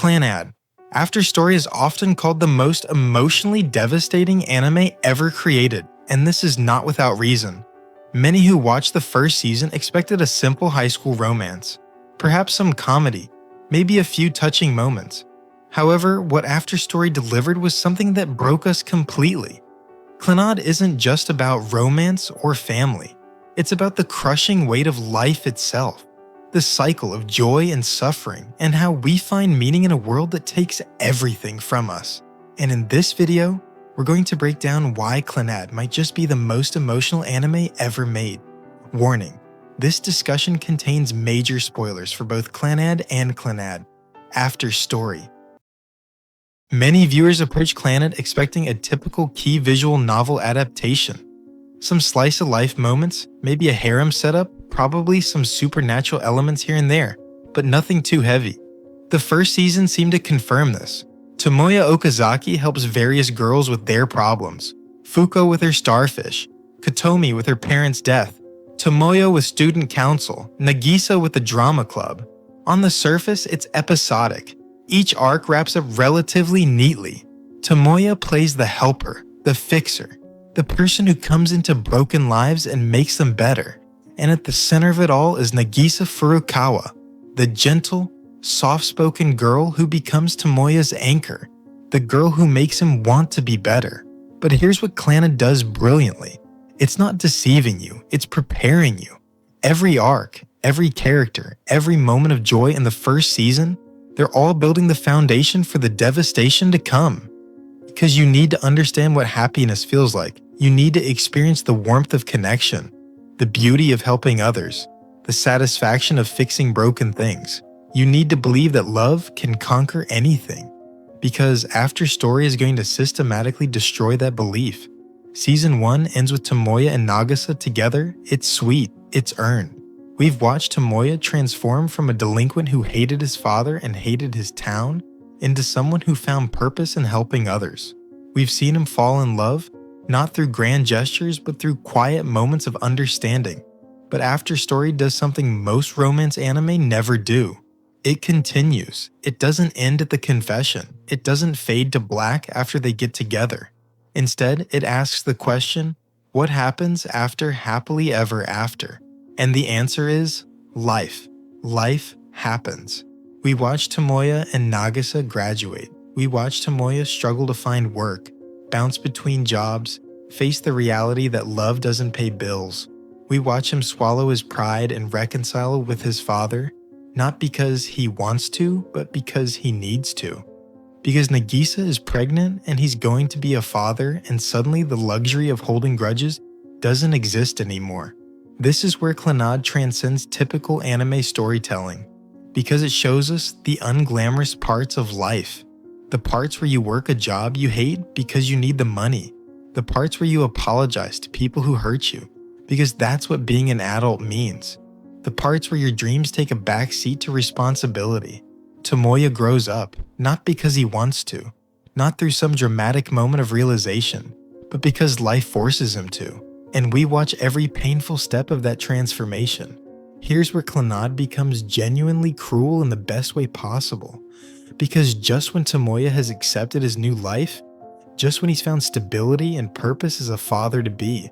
Clannad. After Story is often called the most emotionally devastating anime ever created, and this is not without reason. Many who watched the first season expected a simple high school romance, perhaps some comedy, maybe a few touching moments. However, what After Story delivered was something that broke us completely. Clannad isn't just about romance or family. It's about the crushing weight of life itself, the cycle of joy and suffering, and how we find meaning in a world that takes everything from us. And in this video, we're going to break down why Clannad might just be the most emotional anime ever made. Warning: this discussion contains major spoilers for both Clannad and Clannad After Story. Many viewers approach Clannad expecting a typical key visual novel adaptation. Some slice-of-life moments, maybe a harem setup, probably some supernatural elements here and there, but nothing too heavy. The first season seemed to confirm this. Tomoya Okazaki helps various girls with their problems, Fuko with her starfish, Kotomi with her parents' death, Tomoya with student council, Nagisa with the drama club. On the surface, it's episodic. Each arc wraps up relatively neatly. Tomoya plays the helper, the fixer, the person who comes into broken lives and makes them better. And at the center of it all is Nagisa Furukawa, the gentle, soft-spoken girl who becomes Tomoya's anchor, the girl who makes him want to be better. But here's what Clannad does brilliantly. It's not deceiving you, it's preparing you. Every arc, every character, every moment of joy in the first season, they're all building the foundation for the devastation to come. Because you need to understand what happiness feels like. You need to experience the warmth of connection, the beauty of helping others, the satisfaction of fixing broken things. You need to believe that love can conquer anything. Because After Story is going to systematically destroy that belief. Season 1 ends with Tomoya and Nagisa together. It's sweet, it's earned. We've watched Tomoya transform from a delinquent who hated his father and hated his town into someone who found purpose in helping others. We've seen him fall in love, not through grand gestures, but through quiet moments of understanding. But After Story does something most romance anime never do. It continues. It doesn't end at the confession. It doesn't fade to black after they get together. Instead, it asks the question, what happens after happily ever after? And the answer is life. Life happens. We watch Tomoya and Nagisa graduate. We watch Tomoya struggle to find work, bounce between jobs, face the reality that love doesn't pay bills. We watch him swallow his pride and reconcile with his father, not because he wants to, but because he needs to. Because Nagisa is pregnant and he's going to be a father, and suddenly the luxury of holding grudges doesn't exist anymore. This is where Clannad transcends typical anime storytelling, because it shows us the unglamorous parts of life. The parts where you work a job you hate because you need the money. The parts where you apologize to people who hurt you, because that's what being an adult means. The parts where your dreams take a back seat to responsibility. Tomoya grows up, not because he wants to, not through some dramatic moment of realization, but because life forces him to. And we watch every painful step of that transformation. Here's where Clannad becomes genuinely cruel in the best way possible. Because just when Tomoya has accepted his new life, just when he's found stability and purpose as a father-to-be,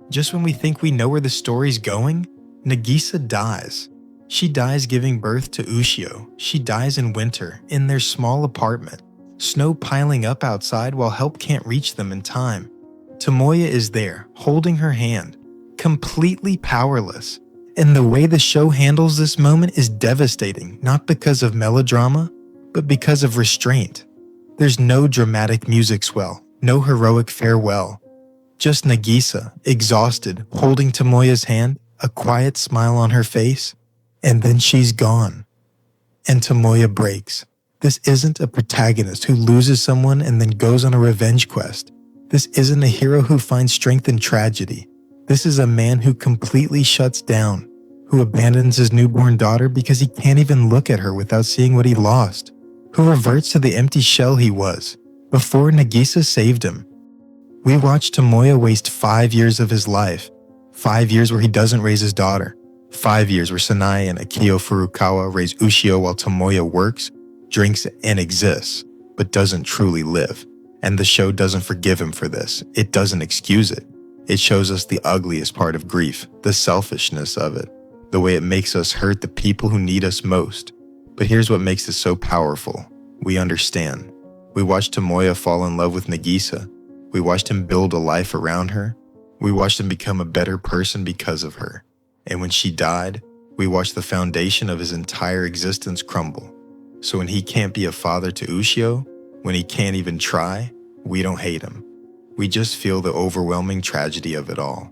just when we think we know where the story's going, Nagisa dies. She dies giving birth to Ushio. She dies in winter, in their small apartment, snow piling up outside while help can't reach them in time. Tomoya is there, holding her hand, completely powerless. And the way the show handles this moment is devastating, not because of melodrama, but because of restraint. There's no dramatic music swell, no heroic farewell. Just Nagisa, exhausted, holding Tomoya's hand, a quiet smile on her face, and then she's gone. And Tomoya breaks. This isn't a protagonist who loses someone and then goes on a revenge quest. This isn't a hero who finds strength in tragedy. This is a man who completely shuts down, who abandons his newborn daughter because he can't even look at her without seeing what he lost, who reverts to the empty shell he was, before Nagisa saved him. We watched Tomoya waste 5 years of his life, 5 years where he doesn't raise his daughter, 5 years where Sanae and Akio Furukawa raise Ushio while Tomoya works, drinks and exists, but doesn't truly live. And the show doesn't forgive him for this. It doesn't excuse it. It shows us the ugliest part of grief, the selfishness of it, the way it makes us hurt the people who need us most. But here's what makes it so powerful. We understand. We watched Tomoya fall in love with Nagisa. We watched him build a life around her. We watched him become a better person because of her. And when she died, we watched the foundation of his entire existence crumble. So when he can't be a father to Ushio, when he can't even try, we don't hate him. We just feel the overwhelming tragedy of it all.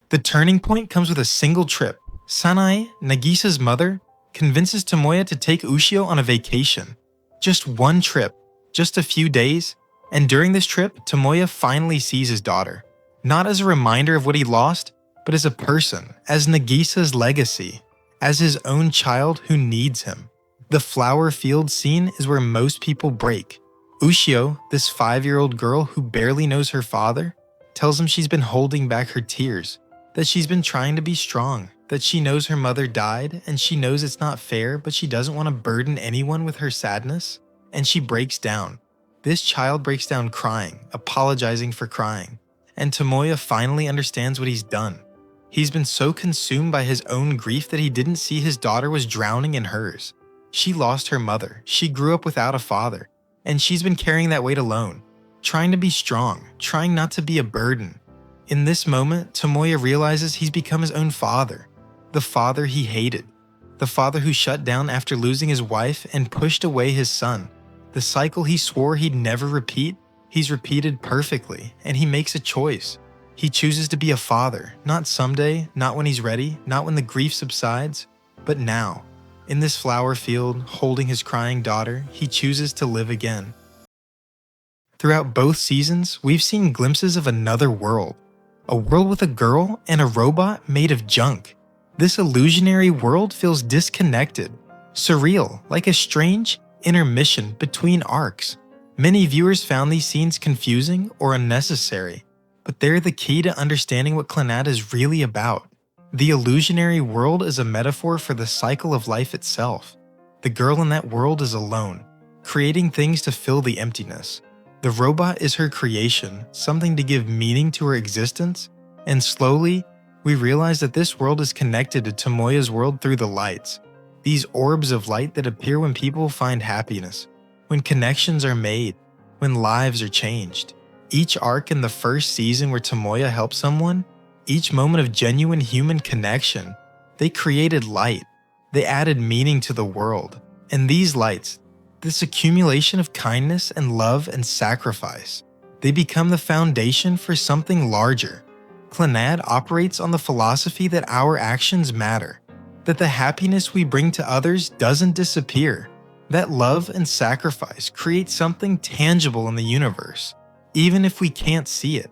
The turning point comes with a single trip. Sanae, Nagisa's mother, convinces Tomoya to take Ushio on a vacation. Just one trip, just a few days, and during this trip, Tomoya finally sees his daughter. Not as a reminder of what he lost, but as a person, as Nagisa's legacy, as his own child who needs him. The flower field scene is where most people break. Ushio, this 5-year-old girl who barely knows her father, tells him she's been holding back her tears, that she's been trying to be strong, that she knows her mother died and she knows it's not fair, but she doesn't want to burden anyone with her sadness, and she breaks down. This child breaks down crying, apologizing for crying, and Tomoya finally understands what he's done. He's been so consumed by his own grief that he didn't see his daughter was drowning in hers. She lost her mother, she grew up without a father, and she's been carrying that weight alone, trying to be strong, trying not to be a burden. In this moment, Tomoya realizes he's become his own father, the father he hated, the father who shut down after losing his wife and pushed away his son. The cycle he swore he'd never repeat, he's repeated perfectly, and he makes a choice. He chooses to be a father, not someday, not when he's ready, not when the grief subsides, but now. In this flower field, holding his crying daughter, he chooses to live again. Throughout both seasons, we've seen glimpses of another world. A world with a girl and a robot made of junk. This illusionary world feels disconnected, surreal, like a strange intermission between arcs. Many viewers found these scenes confusing or unnecessary, but they're the key to understanding what Clannad is really about. The illusionary world is a metaphor for the cycle of life itself. The girl in that world is alone, creating things to fill the emptiness. The robot is her creation, something to give meaning to her existence, and slowly, we realize that this world is connected to Tomoya's world through the lights. These orbs of light that appear when people find happiness, when connections are made, when lives are changed. Each arc in the first season where Tomoya helps someone, each moment of genuine human connection, they created light. They added meaning to the world. And these lights, this accumulation of kindness and love and sacrifice, they become the foundation for something larger. Clannad operates on the philosophy that our actions matter, that the happiness we bring to others doesn't disappear, that love and sacrifice create something tangible in the universe, even if we can't see it.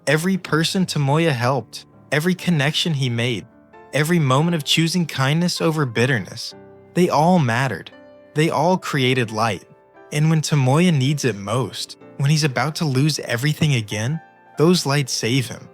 Every person Tomoya helped, every connection he made, every moment of choosing kindness over bitterness, they all mattered. They all created light. And when Tomoya needs it most, when he's about to lose everything again, those lights save him.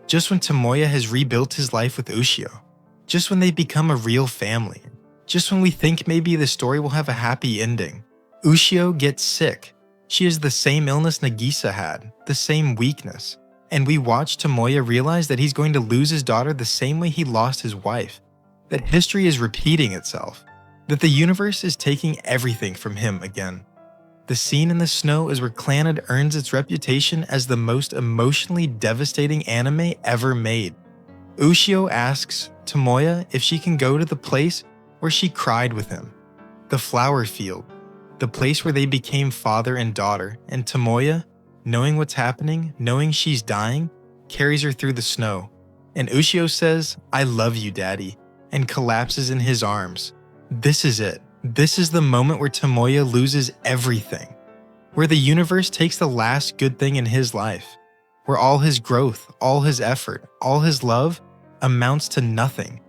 Just when Tomoya has rebuilt his life with Ushio, just when they become a real family, just when we think maybe the story will have a happy ending, Ushio gets sick. She has the same illness Nagisa had, the same weakness. And we watch Tomoya realize that he's going to lose his daughter the same way he lost his wife, that history is repeating itself, that the universe is taking everything from him again. The scene in the snow is where Clannad earns its reputation as the most emotionally devastating anime ever made. Ushio asks Tomoya if she can go to the place where she cried with him, the flower field, the place where they became father and daughter, and Tomoya, knowing what's happening, knowing she's dying, carries her through the snow. And Ushio says, "I love you, Daddy," and collapses in his arms. This is it. This is the moment where Tomoya loses everything, where the universe takes the last good thing in his life, where all his growth, all his effort, all his love amounts to nothing.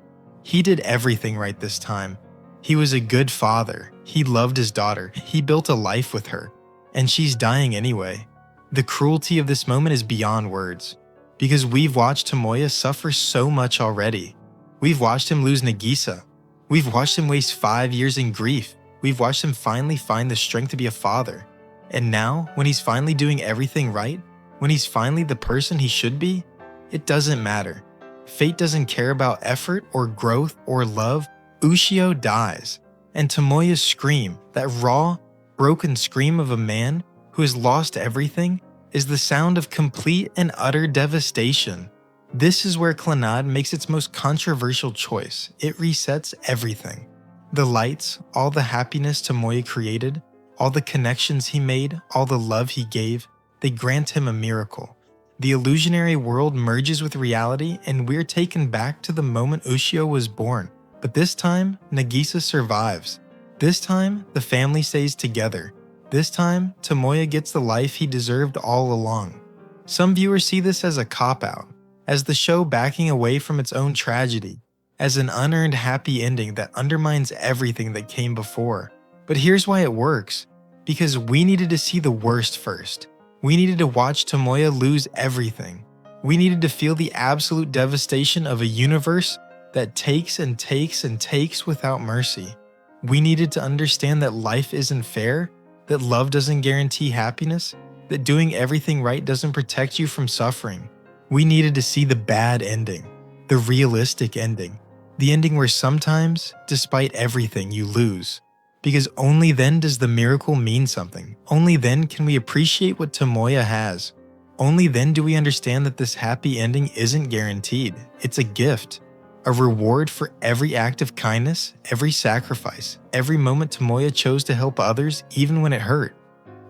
He did everything right this time. He was a good father. He loved his daughter. He built a life with her, and she's dying anyway. The cruelty of this moment is beyond words, because we've watched Tomoya suffer so much already. We've watched him lose Nagisa. We've watched him waste 5 years in grief. we've watched him finally find the strength to be a father. And now, when he's finally doing everything right, when he's finally the person he should be, it doesn't matter. Fate doesn't care about effort or growth or love. Ushio dies. And Tomoya's scream, that raw, broken scream of a man who has lost everything, is the sound of complete and utter devastation. This is where Clannad makes its most controversial choice. It resets everything. The lights, all the happiness Tomoya created, all the connections he made, all the love he gave, they grant him a miracle. The illusionary world merges with reality, and we're taken back to the moment Ushio was born. But this time, Nagisa survives. This time, the family stays together. This time, Tomoya gets the life he deserved all along. Some viewers see this as a cop-out, as the show backing away from its own tragedy, as an unearned happy ending that undermines everything that came before. But here's why it works. Because we needed to see the worst first. We needed to watch Tomoya lose everything. We needed to feel the absolute devastation of a universe that takes and takes and takes without mercy. We needed to understand that life isn't fair, that love doesn't guarantee happiness, that doing everything right doesn't protect you from suffering. We needed to see the bad ending, the realistic ending, the ending where sometimes, despite everything, you lose. Because only then does the miracle mean something. Only then can we appreciate what Tomoya has. Only then do we understand that this happy ending isn't guaranteed. It's a gift. A reward for every act of kindness, every sacrifice, every moment Tomoya chose to help others even when it hurt.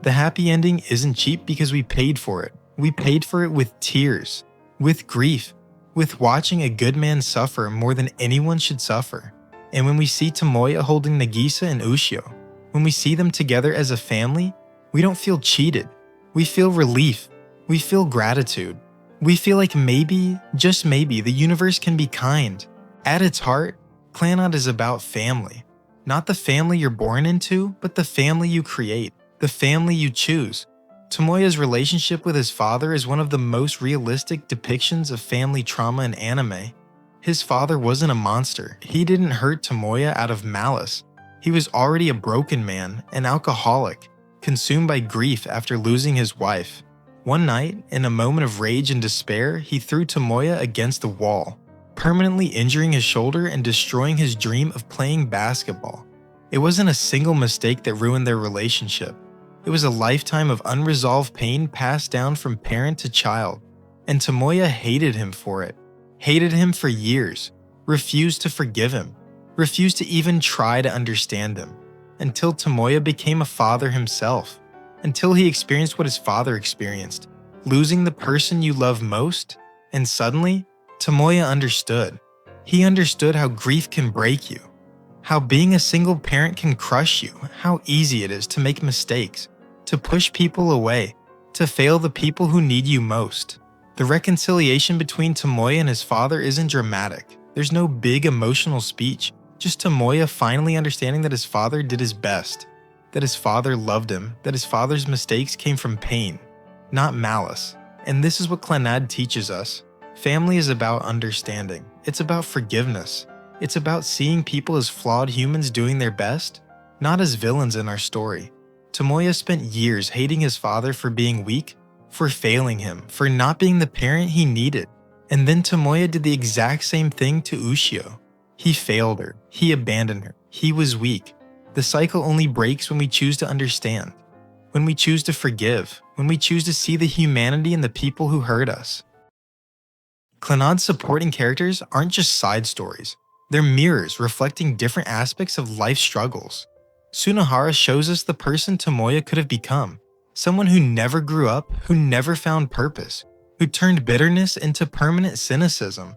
The happy ending isn't cheap because we paid for it. We paid for it with tears, with grief, with watching a good man suffer more than anyone should suffer. And when we see Tomoya holding Nagisa and Ushio, when we see them together as a family, we don't feel cheated. We feel relief. We feel gratitude. We feel like maybe, just maybe, the universe can be kind. At its heart, Clannad is about family. Not the family you're born into, but the family you create, the family you choose. Tomoya's relationship with his father is one of the most realistic depictions of family trauma in anime. His father wasn't a monster. He didn't hurt Tomoya out of malice. He was already a broken man, an alcoholic, consumed by grief after losing his wife. One night, in a moment of rage and despair, he threw Tomoya against the wall, permanently injuring his shoulder and destroying his dream of playing basketball. It wasn't a single mistake that ruined their relationship. It was a lifetime of unresolved pain passed down from parent to child, and Tomoya hated him for it. Hated him for years, refused to forgive him, refused to even try to understand him, until Tomoya became a father himself, until he experienced what his father experienced, losing the person you love most, and suddenly, Tomoya understood. He understood how grief can break you, how being a single parent can crush you, how easy it is to make mistakes, to push people away, to fail the people who need you most. The reconciliation between Tomoya and his father isn't dramatic. There's no big emotional speech, just Tomoya finally understanding that his father did his best, that his father loved him, that his father's mistakes came from pain, not malice. And this is what Clannad teaches us. Family is about understanding. It's about forgiveness. It's about seeing people as flawed humans doing their best, not as villains in our story. Tomoya spent years hating his father for being weak, for failing him, for not being the parent he needed. And then Tomoya did the exact same thing to Ushio. He failed her. He abandoned her. He was weak. The cycle only breaks when we choose to understand, when we choose to forgive, when we choose to see the humanity in the people who hurt us. Clannad's supporting characters aren't just side stories. They're mirrors reflecting different aspects of life's struggles. Sunahara shows us the person Tomoya could have become, someone who never grew up, who never found purpose, who turned bitterness into permanent cynicism.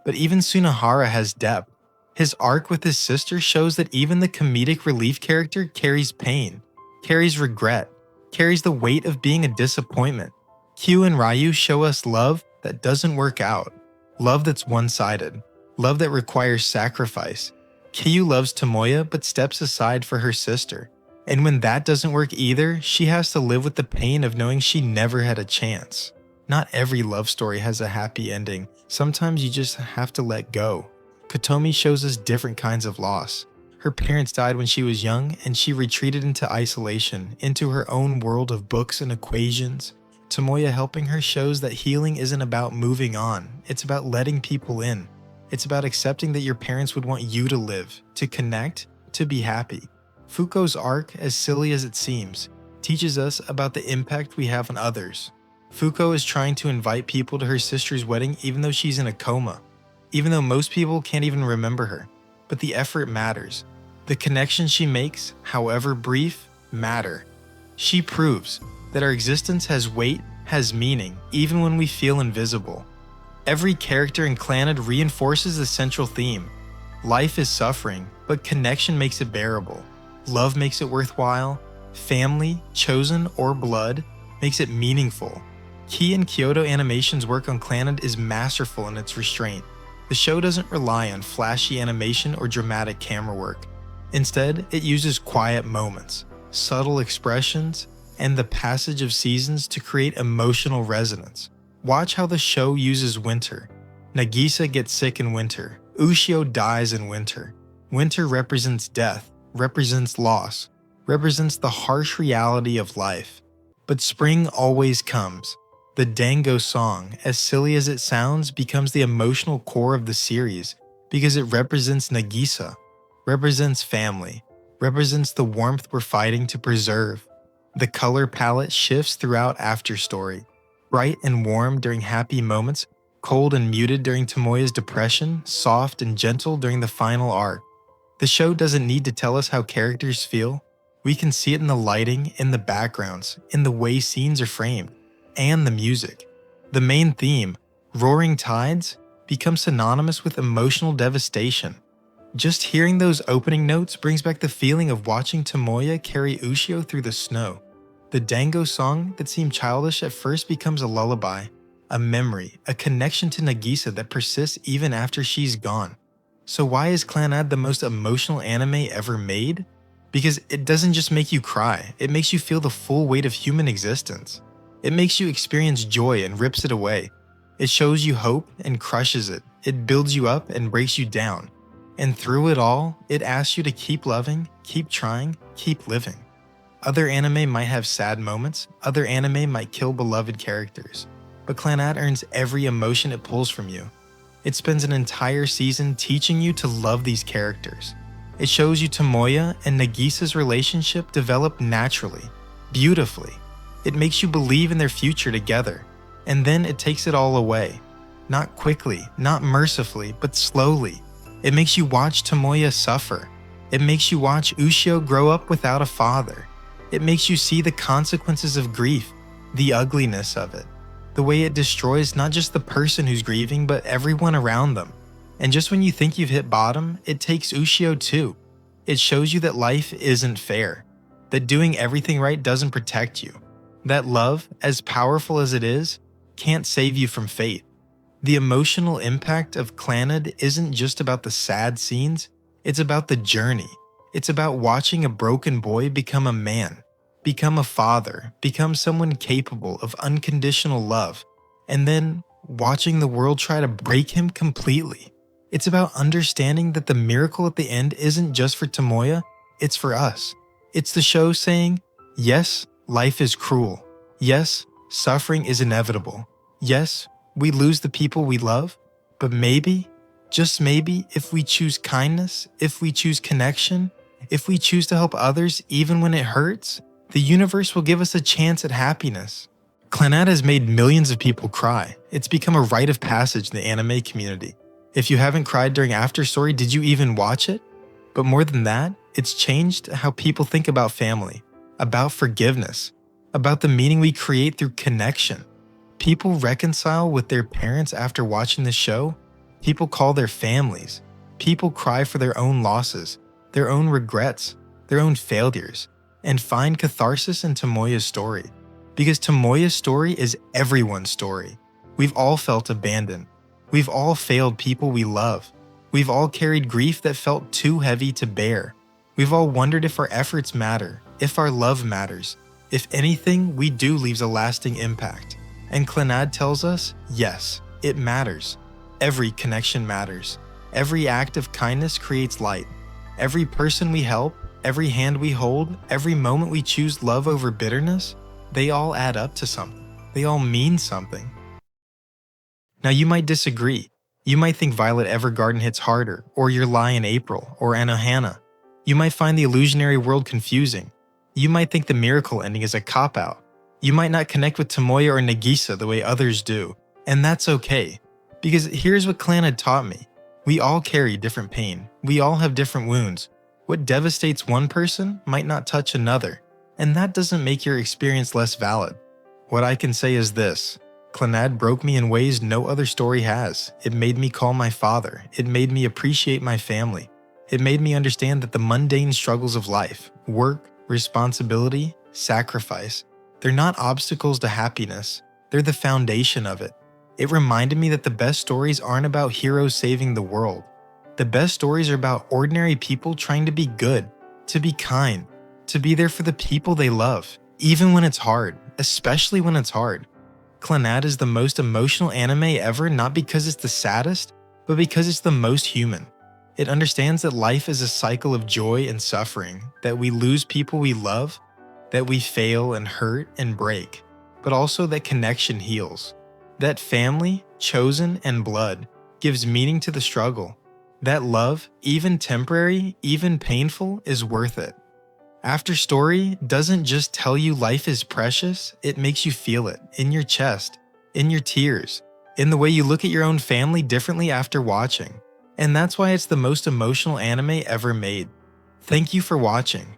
But even Sunahara has depth. His arc with his sister shows that even the comedic relief character carries pain, carries regret, carries the weight of being a disappointment. Kyu and Ryu show us love that doesn't work out, love that's one-sided, love that requires sacrifice. Kyu loves Tomoya but steps aside for her sister. And when that doesn't work either, she has to live with the pain of knowing she never had a chance. Not every love story has a happy ending. Sometimes you just have to let go. Kotomi shows us different kinds of loss. Her Her parents died when she was young, and she retreated into isolation, into her own world of books and equations. Tomoya helping her shows that healing isn't about moving on, it's about letting people in. It's about accepting that your parents would want you to live, to connect, to be happy. Fuko's arc, as silly as it seems, teaches us about the impact we have on others. Fuko is trying to invite people to her sister's wedding even though she's in a coma, even though most people can't even remember her. But the effort matters. The connections she makes, however brief, matter. She proves that our existence has weight, has meaning, even when we feel invisible. Every character in Clannad reinforces the central theme. Life is suffering, but connection makes it bearable. Love makes it worthwhile. Family, chosen, or blood makes it meaningful. Key and Kyoto Animation's work on Clannad is masterful in its restraint. The show doesn't rely on flashy animation or dramatic camera work. Instead, it uses quiet moments, subtle expressions, and the passage of seasons to create emotional resonance. Watch how the show uses winter. Nagisa gets sick in winter. Ushio dies in winter. Winter represents death, represents loss, represents the harsh reality of life. But spring always comes. The Dango song, as silly as it sounds, becomes the emotional core of the series because it represents Nagisa, represents family, represents the warmth we're fighting to preserve. The color palette shifts throughout Afterstory, bright and warm during happy moments, cold and muted during Tomoya's depression, soft and gentle during the final arc. The show doesn't need to tell us how characters feel. We can see it in the lighting, in the backgrounds, in the way scenes are framed, and the music. The main theme, Roaring Tides, becomes synonymous with emotional devastation. Just hearing those opening notes brings back the feeling of watching Tomoya carry Ushio through the snow. The Dango song that seemed childish at first becomes a lullaby, a memory, a connection to Nagisa that persists even after she's gone. So why is Clannad the most emotional anime ever made? Because it doesn't just make you cry, it makes you feel the full weight of human existence. It makes you experience joy and rips it away. It shows you hope and crushes it. It builds you up and breaks you down. And through it all, it asks you to keep loving, keep trying, keep living. Other anime might have sad moments, other anime might kill beloved characters, but Clannad earns every emotion it pulls from you. It spends an entire season teaching you to love these characters. It shows you Tomoya and Nagisa's relationship develop naturally, beautifully. It makes you believe in their future together, and then it takes it all away. Not quickly, not mercifully, but slowly. It makes you watch Tomoya suffer. It makes you watch Ushio grow up without a father. It makes you see the consequences of grief, the ugliness of it, the way it destroys not just the person who's grieving, but everyone around them. And just when you think you've hit bottom, it takes Ushio too. It shows you that life isn't fair, that doing everything right doesn't protect you, that love, as powerful as it is, can't save you from fate. The emotional impact of Clannad isn't just about the sad scenes, it's about the journey. It's about watching a broken boy become a man, become a father, become someone capable of unconditional love, and then watching the world try to break him completely. It's about understanding that the miracle at the end isn't just for Tomoya, it's for us. It's the show saying, yes, life is cruel. Yes, suffering is inevitable. Yes, we lose the people we love, but maybe, just maybe, if we choose kindness, if we choose connection, if we choose to help others even when it hurts, the universe will give us a chance at happiness. Clannad has made millions of people cry. It's become a rite of passage in the anime community. If you haven't cried during Afterstory, did you even watch it? But more than that, it's changed how people think about family, about forgiveness, about the meaning we create through connection. People reconcile with their parents after watching the show. People call their families. People cry for their own losses, their own regrets, their own failures, and find catharsis in Tomoya's story. Because Tomoya's story is everyone's story. We've all felt abandoned. We've all failed people we love. We've all carried grief that felt too heavy to bear. We've all wondered if our efforts matter, if our love matters, if anything we do leaves a lasting impact. And Clannad tells us, yes, it matters. Every connection matters. Every act of kindness creates light. Every person we help, every hand we hold, every moment we choose love over bitterness, they all add up to something. They all mean something. Now you might disagree. You might think Violet Evergarden hits harder, or Your Lie in April, or Anohana. You might find the Illusionary World confusing. You might think the Miracle ending is a cop-out. You might not connect with Tomoya or Nagisa the way others do, and that's okay. Because here's what Clannad taught me. We all carry different pain. We all have different wounds. What devastates one person might not touch another, and that doesn't make your experience less valid. What I can say is this. Clannad broke me in ways no other story has. It made me call my father. It made me appreciate my family. It made me understand that the mundane struggles of life, work, responsibility, sacrifice, they're not obstacles to happiness. They're the foundation of it. It reminded me that the best stories aren't about heroes saving the world. The best stories are about ordinary people trying to be good, to be kind, to be there for the people they love, even when it's hard, especially when it's hard. Clannad is the most emotional anime ever, not because it's the saddest, but because it's the most human. It understands that life is a cycle of joy and suffering, that we lose people we love, that we fail and hurt and break, but also that connection heals. That family, chosen, and blood gives meaning to the struggle. That love, even temporary, even painful, is worth it. After Story doesn't just tell you life is precious, it makes you feel it, in your chest, in your tears, in the way you look at your own family differently after watching. And that's why it's the most emotional anime ever made. Thank you for watching.